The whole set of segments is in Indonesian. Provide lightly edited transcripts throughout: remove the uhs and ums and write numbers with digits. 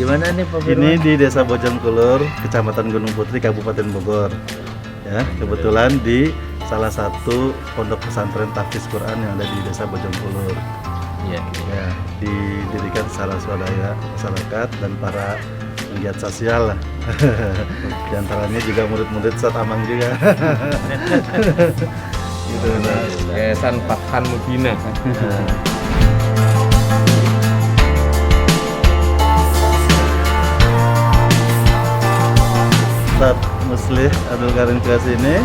Di mana nih Pak Firman? Ini di Desa Bojongkulur, Kecamatan Gunung Putri, Kabupaten Bogor. Ya, kebetulan di salah satu pondok pesantren tahfiz Quran yang ada di Desa Bojongkulur. Iya. Ya, didirikan secara swadaya masyarakat dan para penggiat sosial lah. Di antaranya juga murid-murid Ustaz Amang juga. Gitu, nah. Yayasan Fathan Mubina. Ustaz Muslih Abdul Karim Fias ini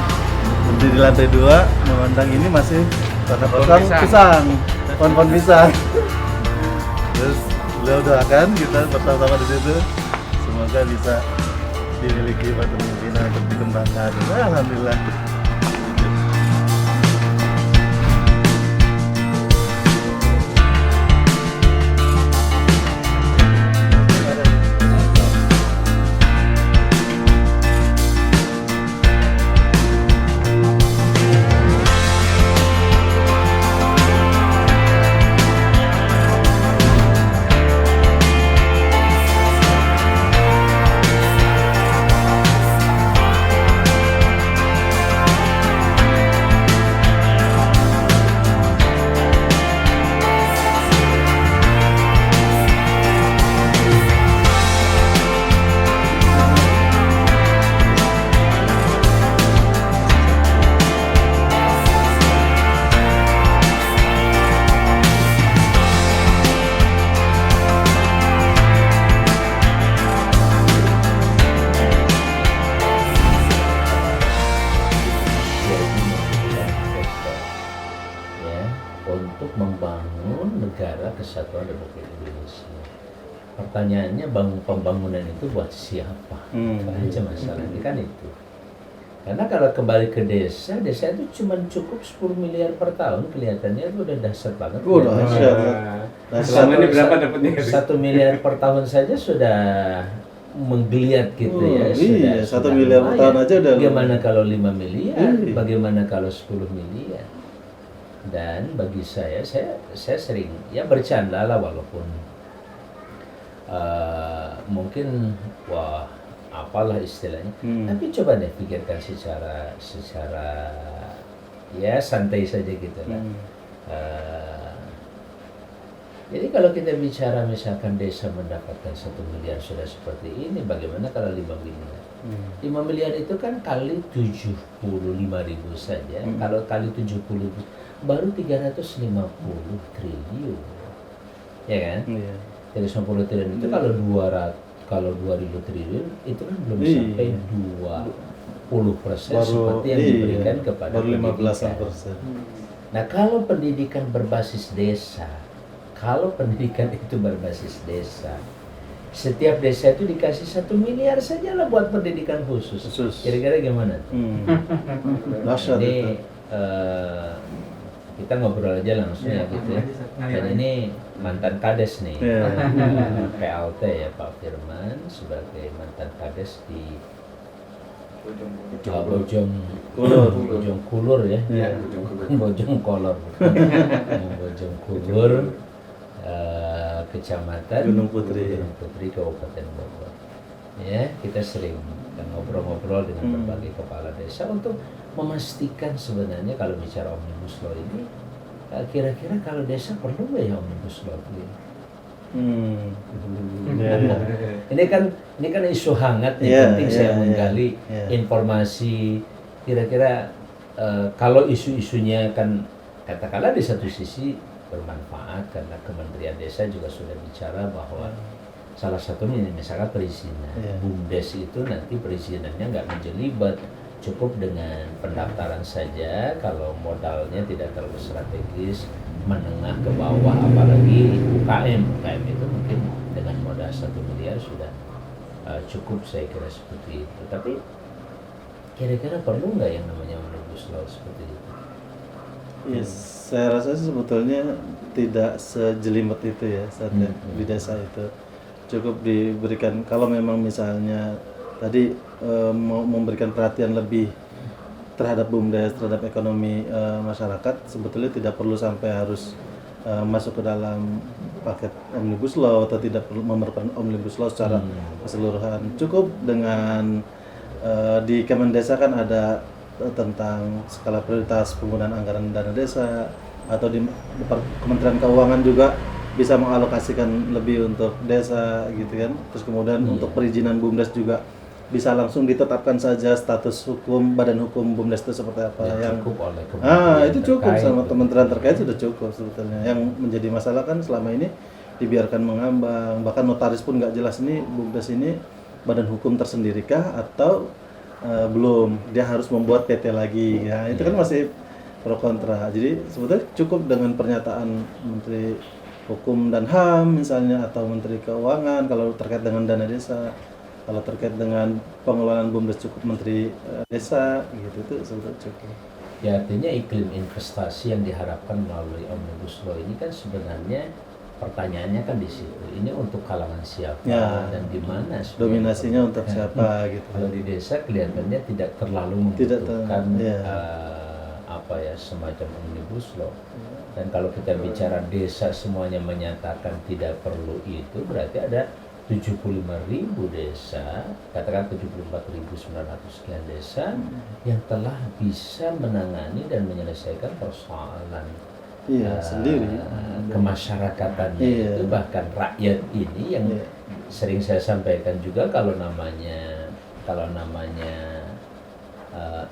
berdiri di lantai 2, memandang ini masih tanah pisang, pohon-pohon pisang. Terus beliau doakan kita bersama-sama di situ, semoga bisa dimiliki Fathan Mubina untuk dikembangkan. Alhamdulillah. Untuk membangun negara kesatuan Republik Indonesia. Pertanyaannya pembangunan itu buat siapa? Aja masalahnya kan itu. Karena kalau kembali ke desa itu cuma cukup 10 miliar per tahun, kelihatannya itu udah dahsyat banget. Selama ini berapa dapatnya? 1 miliar per tahun saja sudah menggeliat gitu ya. Iya, 1 miliar per tahun aja udah. Bagaimana kalau 5 miliar? Bagaimana kalau 10 miliar? Dan bagi saya sering ya bercanda lah, walaupun mungkin wah apalah istilahnya, tapi coba deh pikirkan secara ya santai saja gitu lah. Jadi kalau kita bicara misalkan desa mendapatkan 1 miliar sudah seperti ini, bagaimana kalau 5 miliar? 5 miliar itu kan kali 75.000 saja. Kalau kali 70 baru 350 triliun. Ya kan? Iya. 350 triliun itu kalau 2.000 triliun itu kan belum sampai 20% seperti yang diberikan kepada baru 15%. Nah, kalau pendidikan berbasis desa, setiap desa itu dikasih 1 miliar saja lah buat pendidikan khusus. Kira-kira gimana? Ini kita ngobrol aja langsung ya gitu ya. Dan ini mantan Kades nih, PLT ya Pak Firman sebagai mantan Kades di Bojongkulur ya, Bojongkolor, Bojongkulur, Kecamatan Gunung Putri, Kabupaten Bogor. Ya, kita sering ngobrol-ngobrol dengan berbagai kepala desa untuk memastikan sebenarnya kalau bicara Omnibus Law ini, kira-kira kalau desa perlu nggak ya Omnibus Law ini? Ini kan isu hangat nih, penting saya menggali informasi. Kira-kira kalau isu-isunya kan katakanlah di satu sisi bermanfaat karena Kementerian Desa juga sudah bicara bahwa salah satunya misalkan perizinan, BUMDes itu nanti perizinannya nggak menjelibat, cukup dengan pendaftaran saja. Kalau modalnya tidak terlalu strategis, menengah ke bawah, apalagi UKM itu mungkin dengan modal 1 miliar sudah cukup, saya kira seperti itu. Tapi kira-kira perlu nggak yang namanya Omnibus Law seperti itu? Yes, saya rasa sebetulnya tidak sejelimet itu ya saat di desa itu. Cukup diberikan, kalau memang misalnya tadi mau memberikan perhatian lebih terhadap BUMDes, terhadap ekonomi masyarakat, sebetulnya tidak perlu sampai harus masuk ke dalam paket omnibus law atau tidak perlu memerlukan omnibus law secara keseluruhan. Cukup dengan di Kemendesa kan ada tentang skala prioritas penggunaan anggaran dana desa, atau di Kementerian Keuangan juga bisa mengalokasikan lebih untuk desa gitu kan. Terus kemudian untuk perizinan BUMDes juga bisa langsung ditetapkan saja status hukum badan hukum BUMDes itu seperti apa yang cukup oleh kementerian itu cukup terkait, sama gitu. kementerian terkait sudah cukup sebetulnya. Yang menjadi masalah kan selama ini dibiarkan mengambang, bahkan notaris pun nggak jelas ini BUMDes ini badan hukum tersendirikah atau belum, dia harus membuat PT lagi ya, itu kan masih pro kontra. Jadi sebetulnya cukup dengan pernyataan Menteri Hukum dan HAM misalnya, atau Menteri Keuangan kalau terkait dengan dana desa, kalau terkait dengan pengelolaan BUMDes cukup Menteri Desa gitu, itu sebetulnya cukup. Ya, artinya iklim investasi yang diharapkan melalui Omnibus Law ini kan sebenarnya pertanyaannya kan di situ. Ini untuk kalangan siapa dan di mana? Dominasinya untuk siapa gitu. Kalau di desa kelihatannya tidak terlalu membutuhkan apa ya, semacam Omnibus Law. Dan kalau kita bicara desa semuanya menyatakan tidak perlu itu, berarti ada 75.000 desa, katakan 74.900 sekian desa yang telah bisa menangani dan menyelesaikan persoalan sendiri kemasyarakatan itu, bahkan rakyat ini yang sering saya sampaikan juga, kalau namanya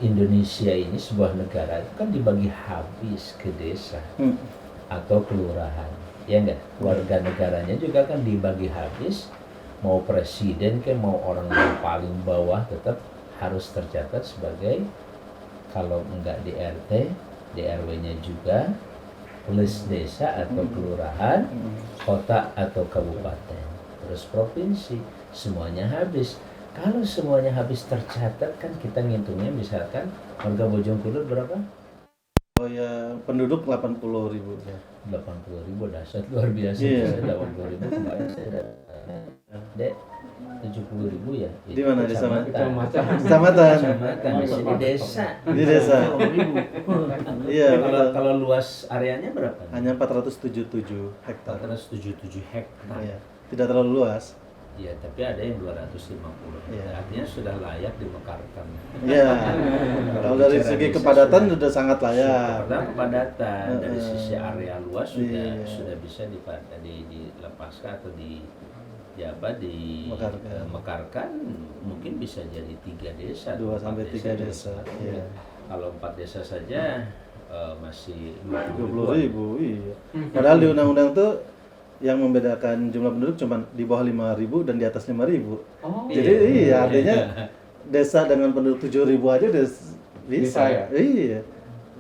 Indonesia ini sebuah negara itu kan dibagi habis ke desa atau kelurahan, ya enggak? Warga negaranya juga kan dibagi habis, mau presiden ke mau orang yang paling bawah tetap harus tercatat sebagai, kalau enggak di RT, di RW-nya juga, plus desa atau kelurahan, kota atau kabupaten, terus provinsi, semuanya habis. Kalau semuanya habis tercatat kan kita ngitungnya misalkan warga Bojongkulur berapa? Oh ya, penduduk 80.000 ya. 80.000 dahsyat luar biasa. 80.000 kemarin saya Dek, 70.000 ya. Di mana? Di sana? Kecamatan. Kecamatan. Di sini desa. Di desa. Iya. Kalau luas areanya berapa? Hanya 477 hektar. 477 hektar. Iya. Tidak terlalu luas. Iya, tapi ada yang 250. Artinya sudah layak dimekarkan. Iya. Kalau dari segi kepadatan sudah sangat layak. Pertama kepadatan, dari sisi area luas sudah bisa dilepaskan atau dimekarkan, mungkin bisa jadi 3 desa, 2 sampai 3 desa. Iya. Kalau 4 desa saja masih 20.000. Iya. Padahal di undang-undang tuh yang membedakan jumlah penduduk cuma di bawah 5.000 dan di atas 5.000. Jadi artinya desa dengan penduduk 7.000 aja udah bisa ya? Iya.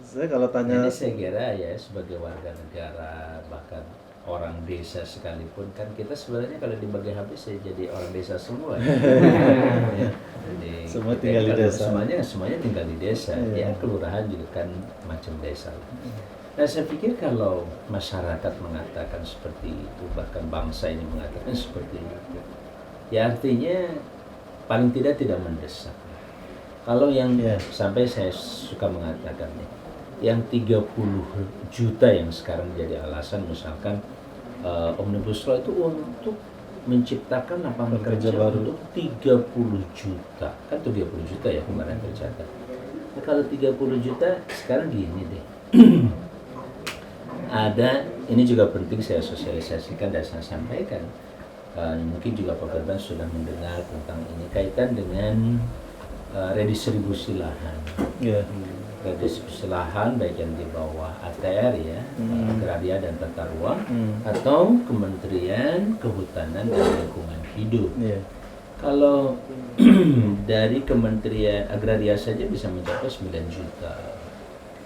Saya kalau tanya, ini saya kira ya, sebagai warga negara, bahkan orang desa sekalipun, kan kita sebenarnya kalau dibagi habis ya jadi orang desa semua. Jadi semua tinggal di desa. Semuanya tinggal di desa. Ya, kelurahan juga kan macam desa. Nah, saya pikir kalau masyarakat mengatakan seperti itu, bahkan bangsa ini mengatakan seperti itu, ya artinya paling tidak mendesak. Kalau yang sampai saya suka mengatakannya, yang 30 juta yang sekarang jadi alasan, misalkan Omnibus Law itu untuk menciptakan lapangan kerja baru untuk 30 juta. Kan 30 juta ya kemarin tercatat. Nah, kalau 30 juta sekarang gini deh. Ada, ini juga penting saya sosialisasikan dan saya sampaikan. Mungkin juga Pak Berban sudah mendengar tentang ini, kaitan dengan redistribusi lahan. Redistribusi lahan baik yang di bawah ATR ya, Agraria dan Tata Ruang, atau Kementerian Kehutanan dan Lingkungan Hidup. Kalau dari Kementerian Agraria saja bisa mencapai 9 juta.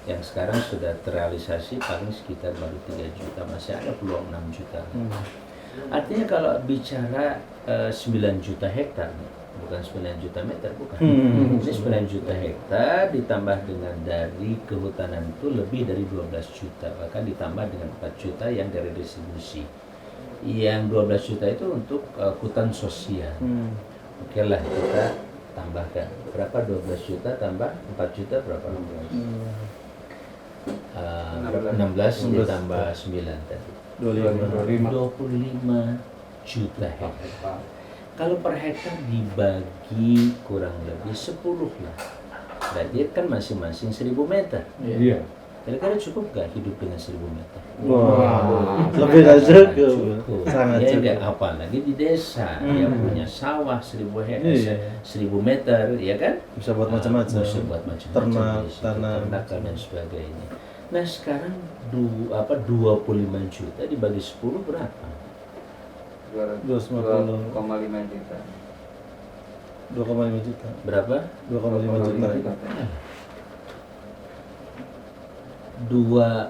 Yang sekarang sudah terrealisasi paling sekitar baru 3 juta, masih ada peluang 6 juta. Artinya kalau bicara 9 juta hektar, bukan 9 juta meter, bukan. Ini 9 juta hektar ditambah dengan dari kehutanan itu lebih dari 12 juta, bahkan ditambah dengan 4 juta yang dari distribusi. Yang 12 juta itu untuk hutan sosial. Oke lah, kita tambahkan. Berapa 12 juta tambah 4 juta berapa? 16 ditambah 9 tadi. 25 juta hektar. Kalau per hektar dibagi kurang lebih 10 lah. Berarti kan masing-masing 1000 meter. Iya. Kira-kira cukup gak hidup dengan 1000 meter? Wah, lebih dari cukup. Sangat Ya cukup. enggak, apalagi di desa yang punya sawah 1000 hektar, 1000 meter, ya kan? Bisa buat macam-macam. Bisa buat macam-macam. Ternak, di situ, tanam. ternak dan sebagainya. Nah sekarang 25 juta dibagi 10 berapa? 2,5 juta. 2,5 juta. Berapa? 2,5 juta. 25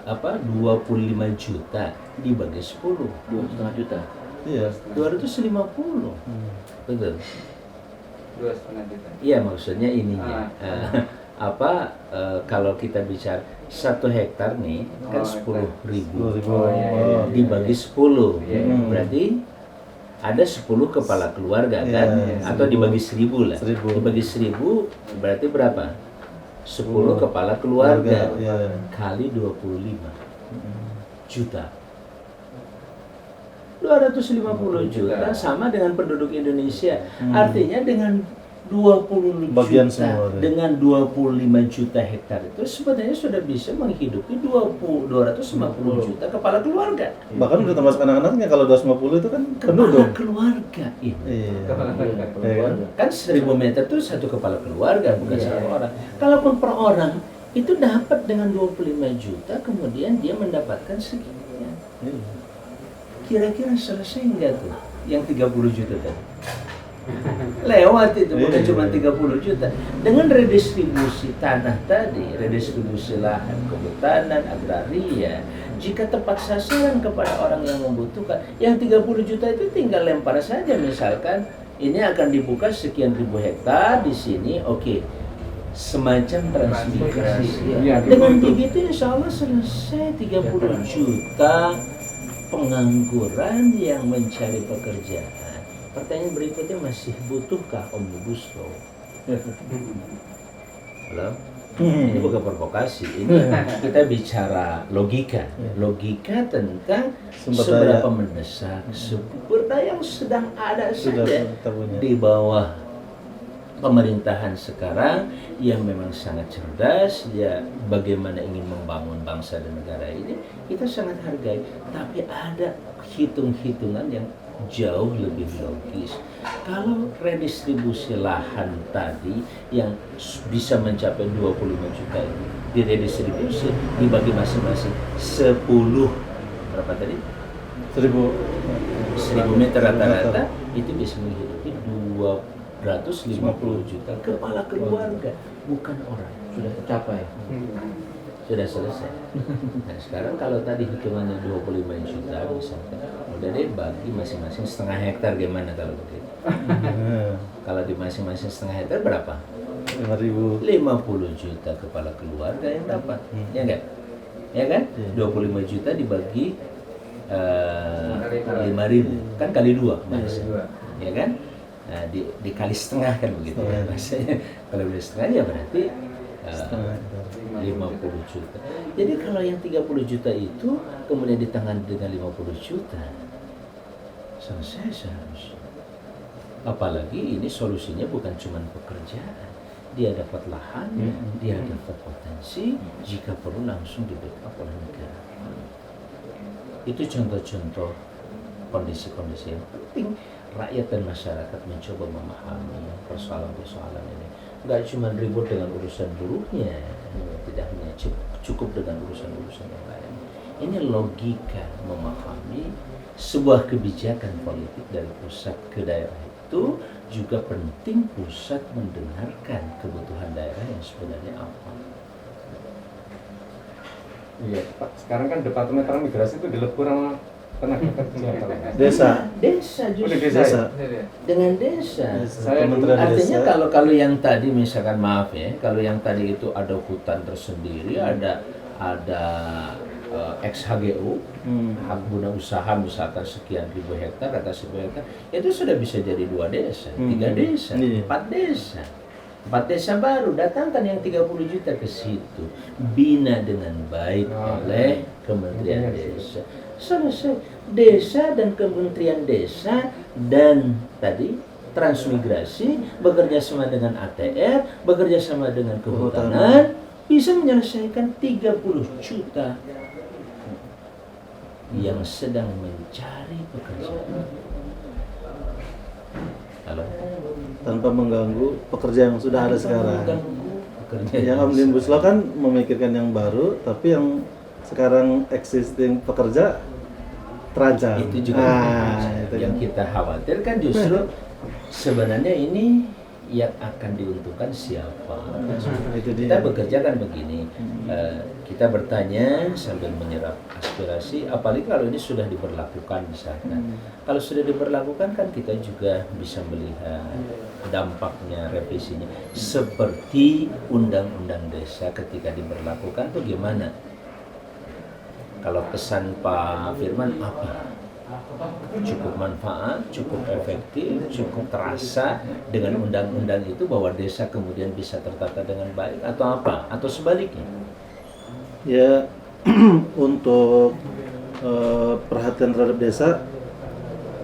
juta dibagi 10, 2,5 juta. Iya. 250. Betul. 2,5 juta. Iya, maksudnya ininya. Kalau kita bicara 1 hektar nih kan 10.000 10.000. dibagi 10, Iya. berarti ada 10 kepala keluarga Iya, kan, iya, atau 1000. dibagi 1000 lah. 1000. Dibagi 1000 berarti berapa? 10 kepala keluarga Iya. kali 25 juta. 250 juta sama dengan penduduk Indonesia. Artinya dengan 20 Bagian juta, semua, ya. dengan 25 juta hektar itu sebenarnya sudah bisa menghidupi 250 juta kepala keluarga. Bahkan udah termasuk anak-anaknya, kalau 250 itu kan Kepala penduduk. keluarga ini. Iya. Iya. Kan 1000 meter itu 1 kepala keluarga, bukan 1 orang. Kalaupun per orang itu dapat dengan 25 juta, kemudian dia mendapatkan sekian. Iya. Kira-kira selesai enggak tuh yang 30 juta tadi? Lewat itu, bukan Iya. cuma 30 juta. Dengan redistribusi tanah tadi, redistribusi lahan kehutanan, agraria, jika tepat sasaran kepada orang yang membutuhkan, yang 30 juta itu tinggal lempar saja. Misalkan ini akan dibuka sekian ribu hektar di sini, oke. Semacam transmigrasi. Iya, Dengan betul. begitu insya Allah selesai 30 juta pengangguran yang mencari pekerjaan. Pertanyaan berikutnya, masih butuhkah Omnibus Law? Halo? Ini bukan provokasi, ini kita bicara logika. Logika tentang Sumber seberapa daya. mendesak sumber daya yang sedang ada Sudah saja kita punya. di bawah pemerintahan sekarang yang memang sangat cerdas. Ya, bagaimana ingin membangun bangsa dan negara ini kita sangat hargai, tapi ada hitung-hitungan yang jauh lebih logis. Kalau redistribusi lahan tadi yang bisa mencapai 25 juta ini diredistribusi dibagi masing-masing 10 berapa tadi? 1000 meter rata-rata, itu bisa menghidupi 250 juta kepala keluarga, bukan orang. Sudah tercapai. Sudah selesai. Nah sekarang kalau tadi hitungannya 25 juta misalkan, udah deh bagi masing-masing setengah hektar, gimana kalau begitu? Kalau di masing-masing setengah hektar berapa? 5.000. 50 juta kepala keluarga yang dapat, ya enggak? Ya kan? Iya. 25 juta dibagi 5.000, kan kali 2 mas, ya kan? Nah, dikali setengah kan begitu ya maksudnya. Kalau beli setengah ya berarti 50 juta. Jadi kalau yang 30 juta itu kemudian ditangani dengan 50 juta, selesai seharusnya. Apalagi ini solusinya bukan cuma pekerjaan, dia dapat lahan, dia dapat potensi, jika perlu langsung di-backup oleh negara. Itu contoh-contoh kondisi-kondisi yang penting rakyat dan masyarakat mencoba memahami persoalan-persoalan ini. Nggak cuma ribut dengan urusan buruhnya, tidak hanya cukup dengan urusan-urusan yang lain. Ini logika memahami sebuah kebijakan politik dari pusat ke daerah itu juga penting. Pusat mendengarkan kebutuhan daerah yang sebenarnya apa. Iya, Pak. Sekarang kan Departemen Transmigrasi itu dilebur sama tenaga kerja. Desa. Desa justru. Udah desa. Desa. Dengan desa. Saya Kementerian Artinya Desa. kalau yang tadi misalkan, maaf ya, kalau yang tadi itu ada hutan tersendiri, ada XHGU, hak guna usaha misalkan sekian ribu hektar atau 1000 hektar, itu sudah bisa jadi 2 desa, 3 desa, Iya. 4 desa. 4 desa baru, datangkan yang 30 juta ke situ, bina dengan baik oleh Kementerian Desa. Selesai. Desa dan Kementerian Desa dan tadi transmigrasi bekerja sama dengan ATR, bekerja sama dengan kehutanan, bisa menyelesaikan 30 juta yang sedang mencari pekerjaan. Halo? Tanpa mengganggu pekerja yang sudah ada sekarang. Yang Omnibus Law kan memikirkan yang baru, tapi yang sekarang existing pekerja terancam. Itu juga yang kita khawatirkan justru sebenarnya ini yang akan diuntungkan siapa? Itu dia. Kita bekerja kan begini, kita bertanya sambil menyerap aspirasi, apalagi kalau ini sudah diberlakukan misalkan. Kalau sudah diberlakukan kan kita juga bisa melihat dampaknya, revisinya. Seperti Undang-Undang Desa ketika diberlakukan tuh gimana? Kalau pesan Pak Firman apa? Cukup manfaat, cukup efektif, cukup terasa dengan undang-undang itu bahwa desa kemudian bisa tertata dengan baik atau apa? Atau sebaliknya? Ya, untuk perhatian terhadap desa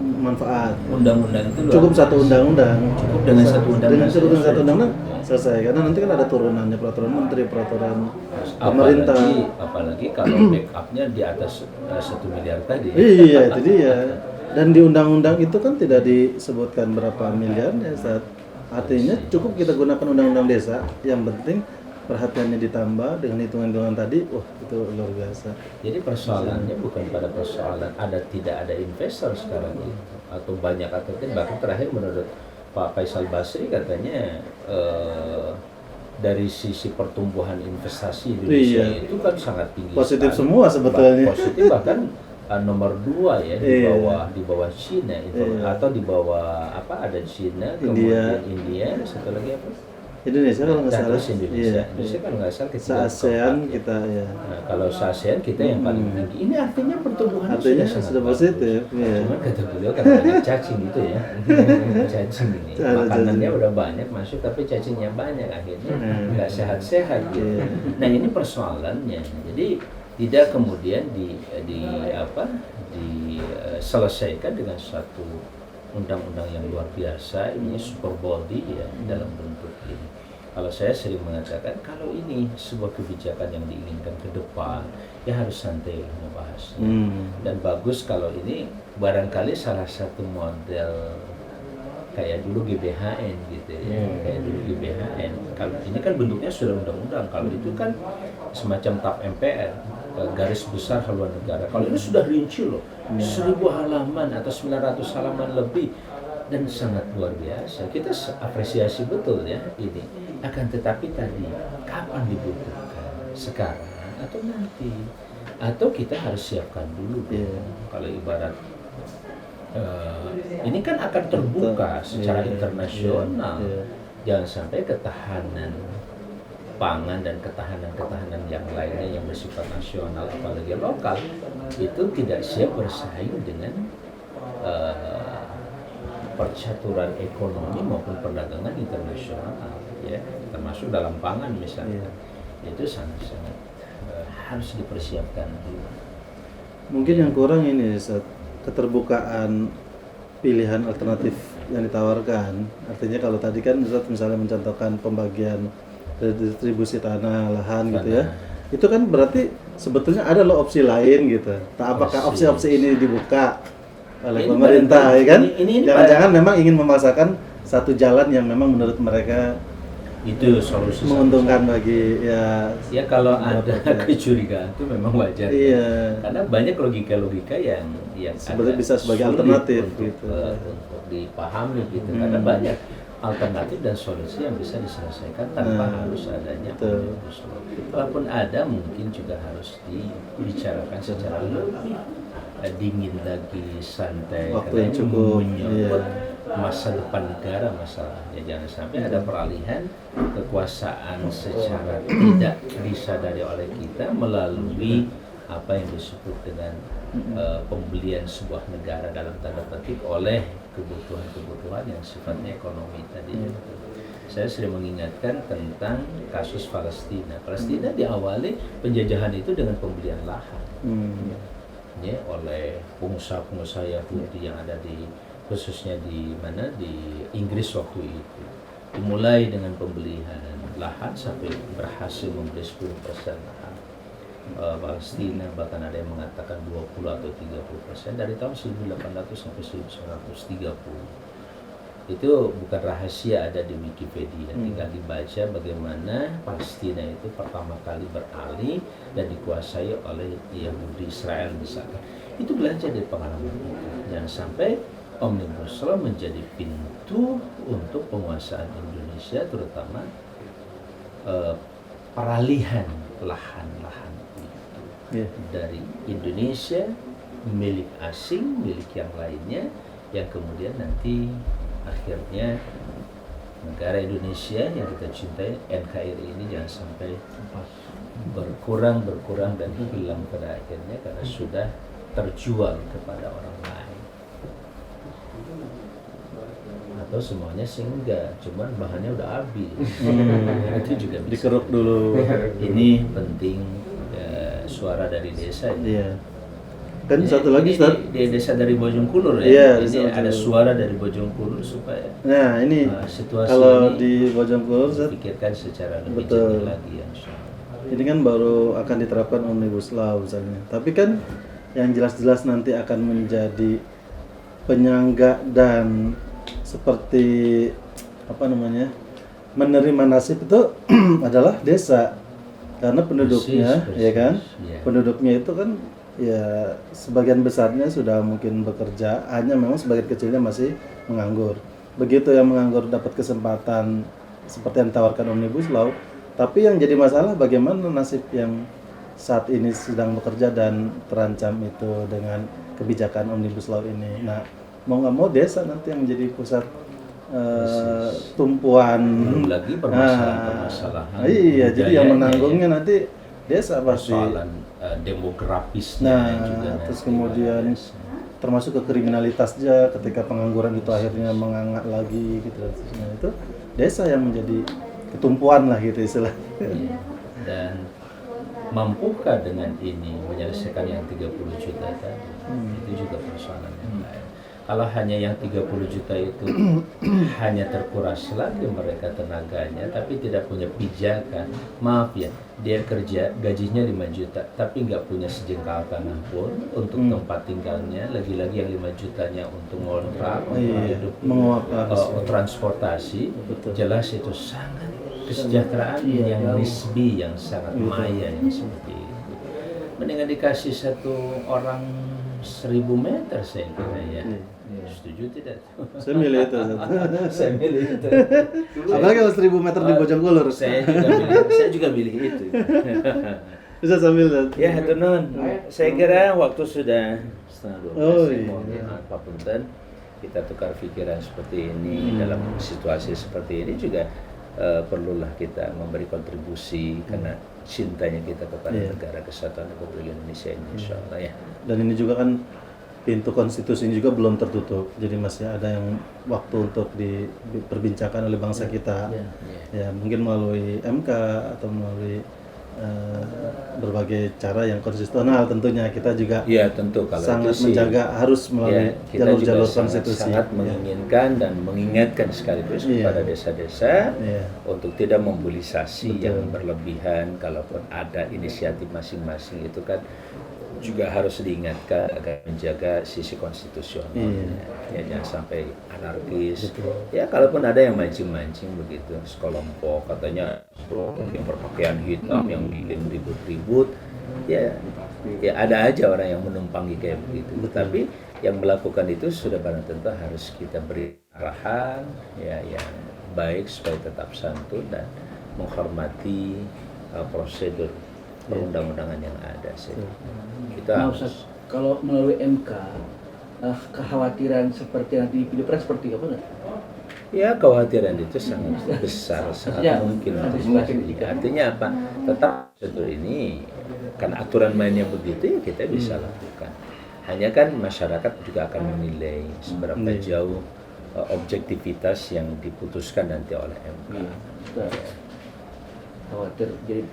manfaat. Undang-undang itu Cukup satu undang-undang. Cukup dengan satu undang-undang. Dengan satu undang-undang selesai. Karena nanti kan ada turunannya, peraturan menteri, peraturan pemerintah. Apalagi kalau backupnya di atas 1 miliar tadi. Iya, itu dia. Dan di undang-undang itu kan tidak disebutkan berapa miliarnya saat. Artinya cukup kita gunakan undang-undang desa. Yang penting perhatiannya ditambah dengan hitungan-hitungan tadi, wah itu luar biasa. Jadi persoalannya bukan pada persoalan tidak ada investor sekarang itu, atau banyak atau tidak. Bahkan terakhir menurut Pak Faisal Basri katanya dari sisi pertumbuhan investasi Indonesia itu kan sangat tinggi. Positif sekali. semua sebetulnya. Positif bahkan nomor 2 ya di bawah Cina atau di bawah apa, ada Cina, kemudian India, satu lagi apa? Indonesia kalau nggak salah. Indonesia kalau nggak salah ketiga. Se-ASEAN kita ya. Nah, kalau se-ASEAN kita yang paling tinggi. Ini artinya pertumbuhan sudah positif. Iya. Cuman kata beliau kan banyak cacing gitu ya. Cacing ini. Makanannya udah banyak masuk tapi cacingnya banyak, akhirnya nggak sehat-sehat gitu. Nah, ini persoalannya. Jadi tidak kemudian diselesaikan dengan satu undang-undang yang luar biasa, ini super body ya dalam bentuk ini. Kalau saya sering mengatakan kalau ini sebuah kebijakan yang diinginkan ke depan, ya harus santai membahasnya. Dan bagus kalau ini barangkali salah satu model kayak dulu GBHN gitu ya, kayak dulu GBHN. Kalau ini kan bentuknya sudah undang-undang, kalau itu kan semacam TAP MPR, garis besar haluan negara. Kalau ini sudah rinci loh, 1000 halaman atau 900 halaman lebih, dan sangat luar biasa. Kita apresiasi betul ya ini. Akan tetapi tadi kapan dibutuhkan? Sekarang atau nanti? Atau kita harus siapkan dulu kalau ibarat ini kan akan terbuka secara internasional. Jangan sampai ketahanan pangan dan ketahanan yang lainnya yang bersifat nasional apalagi lokal itu tidak siap bersaing dengan percaturan ekonomi maupun perdagangan internasional ya, termasuk dalam pangan misalnya. Itu sangat-sangat harus dipersiapkan dulu. Mungkin yang kurang ini keterbukaan pilihan alternatif yang ditawarkan. Artinya kalau tadi kan misalnya mencontohkan pembagian distribusi tanah, lahan gitu ya. Itu kan berarti sebetulnya ada loh opsi lain gitu. Apakah opsi-opsi ini dibuka oleh pemerintah ya kan? Jangan-jangan memang ingin memaksakan satu jalan yang memang menurut mereka itu solusi menguntungkan bagi ya kalau ada kecurigaan itu memang wajar karena banyak logika yang sebetulnya bisa sebagai alternatif untuk, gitu untuk dipahami gitu karena banyak alternatif dan solusi yang bisa diselesaikan tanpa harus adanya omnibus law. Walaupun ada mungkin juga harus dibicarakan secara lebih dingin lagi, santai, waktu yang cukup menyangkut masa depan negara masalahnya. Jangan sampai ada peralihan kekuasaan secara tidak disadari oleh kita melalui apa yang disebut dengan pembelian sebuah negara dalam tanda petik oleh kebutuhan-kebutuhan yang sifatnya ekonomi tadi. saya sering mengingatkan tentang kasus Palestina. Palestina diawali penjajahan itu dengan pembelian lahan. Ya, oleh pengusaha-pengusaha Yahudi yang ada di khususnya di Inggris waktu itu. Dimulai dengan pembelian lahan sampai berhasil membeli 10% lahan Palestina, bahkan ada yang mengatakan 20 atau 30% dari tahun 1800 sampai 1930. Itu bukan rahasia, ada di Wikipedia, tinggal dibaca bagaimana Palestina itu pertama kali beralih dan dikuasai oleh Yahudi Israel misalkan. Itu belajar dari pengalaman kita. Jangan sampai Omnibus Law menjadi pintu untuk penguasaan Indonesia, terutama peralihan lahan-lahan itu dari Indonesia milik asing, milik yang lainnya, yang kemudian nanti akhirnya negara Indonesia yang kita cintai, NKRI ini jangan sampai berkurang dan hilang pada akhirnya karena sudah terjual kepada orang lain. Atau semuanya sih enggak, cuman bahannya udah habis. Itu juga bisa. Dikeruk dulu. Ini penting suara dari desa ini. Iya. Kan satu lagi Ustaz, di desa dari Bojongkulur ya. Iya, ini ada suara dari Bojongkulur supaya nah ini situasi kalau ini di Bojongkulur Ustaz, dipikirkan secara lebih betul jernih lagi ya. ini kan baru akan diterapkan Omnibus Law misalnya. Tapi kan yang jelas-jelas nanti akan menjadi penyangga dan seperti menerima nasib itu adalah desa. Karena penduduknya Persis, ya kan? ya. Penduduknya itu kan ya sebagian besarnya sudah mungkin bekerja, hanya memang sebagian kecilnya masih menganggur. Begitu yang menganggur dapat kesempatan seperti yang ditawarkan Omnibus Law, tapi yang jadi masalah bagaimana nasib yang saat ini sedang bekerja dan terancam itu dengan kebijakan Omnibus Law ini. Nah, mau nggak mau desa nanti yang menjadi pusat tumpuan. Belum lagi permasalahan-permasalahan. Iya, jadi yang menanggungnya ya. nanti desa pasti. Persoalan demografisnya juga terus nanti kemudian desa. termasuk ke kriminalitasnya ketika pengangguran itu akhirnya mengangkat lagi gitu dan seterusnya. Itu desa yang menjadi ketumpuan lah gitu istilahnya. Iya. Dan mampukah dengan ini menyelesaikan yang 30 juta tadi? Itu juga persoalan yang lain. Kalau hanya yang 30 juta itu hanya terkuras lagi mereka tenaganya, tapi tidak punya pijakan, maaf ya, dia kerja gajinya 5 juta, tapi nggak punya sejengkal tanah pun untuk tempat tinggalnya, lagi-lagi yang 5 jutanya untuk ngontrak, hidup, transportasi, jelas itu sangat kesejahteraan yang nisbi, yang sangat maya yang seperti itu. Mendingan dikasih satu orang 1000 meter saya kira ya. Setuju tidak? Saya milih itu. Saya milih itu. Apalagi kalau 1000 meter di Bojongkulur. Saya juga milih itu. Bisa sambil dan. Ya, Tunun. Saya kira waktu sudah 11:30. Oh, iya. Mohon maaf, Pak Punten. Kita tukar pikiran seperti ini dalam situasi seperti ini juga perlulah kita memberi kontribusi karena cintanya kita kepada negara kesatuan Republik Indonesia ini, insya Allah ya. Dan ini juga kan pintu konstitusi ini juga belum tertutup, jadi masih ada yang waktu untuk diperbincangkan oleh bangsa kita. Ya mungkin melalui MK atau melalui berbagai cara yang konstitusional tentunya kita juga tentu kalau sangat itu menjaga harus melalui jalur-jalur konstitusi. Sangat menginginkan dan mengingatkan sekaligus kepada desa-desa untuk tidak mobilisasi yang berlebihan. Kalaupun ada inisiatif masing-masing itu kan juga harus diingatkan agar menjaga sisi konstitusional. Ya jangan sampai anarkis. Ya kalaupun ada yang mancing-mancing begitu sekelompok katanya yang berpakaian hitam yang bikin ribut-ribut, ya ada aja orang yang menumpangi kayak begitu. Tapi yang melakukan itu sudah barang tentu harus kita beri arahan ya yang baik supaya tetap santun dan menghormati prosedur perundang-undangan yang ada sih. Kita kalau melalui MK kekhawatiran seperti nanti di Pilpres seperti apa nggak? Ya kekhawatiran itu sangat besar, sangat mungkin. Artinya apa? Tetap prosedur ini karena aturan mainnya begitu ya kita bisa lakukan. Hanya kan masyarakat juga akan menilai seberapa jauh objektivitas yang diputuskan nanti oleh MK. Kita khawatir jadi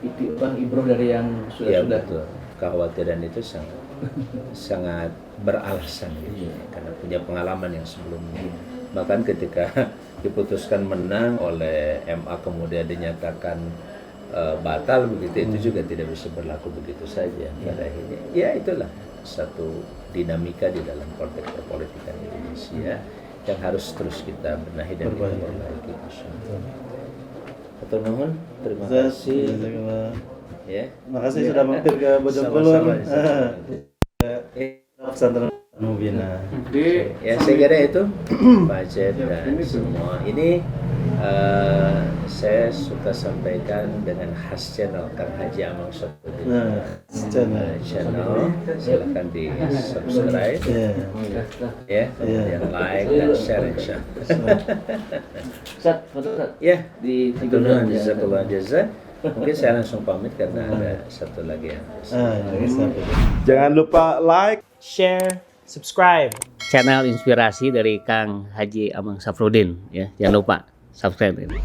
itu ibroh dari yang Iya sudah betul. Kekhawatiran itu sangat beralasan gitu, karena punya pengalaman yang sebelumnya. Bahkan ketika diputuskan menang oleh MA kemudian dinyatakan batal begitu, itu juga tidak bisa berlaku begitu saja. Pada akhirnya, ya itulah satu dinamika di dalam konteks perpolitikan Indonesia yang harus terus kita benahi dan kita perbaiki. Atur nuhun, terima kasih. Ya. Makasih sudah mampir ke Bojongkulur. Pesantren Mubina. Ya saya kira itu Pak Acep dan semua ini saya suka sampaikan dengan khas channel Kang Haji Amang Safruddin. Channel silahkan di subscribe ya, kemudian like dan share insyaallah. Sat, foto Sat. Ya, Di Tuhan jazakallah jazak. Mungkin saya langsung pamit karena ada satu lagi yang Jangan lupa like, share, subscribe channel inspirasi dari Kang Haji Amang Safruddin ya. Jangan lupa subscribe ini.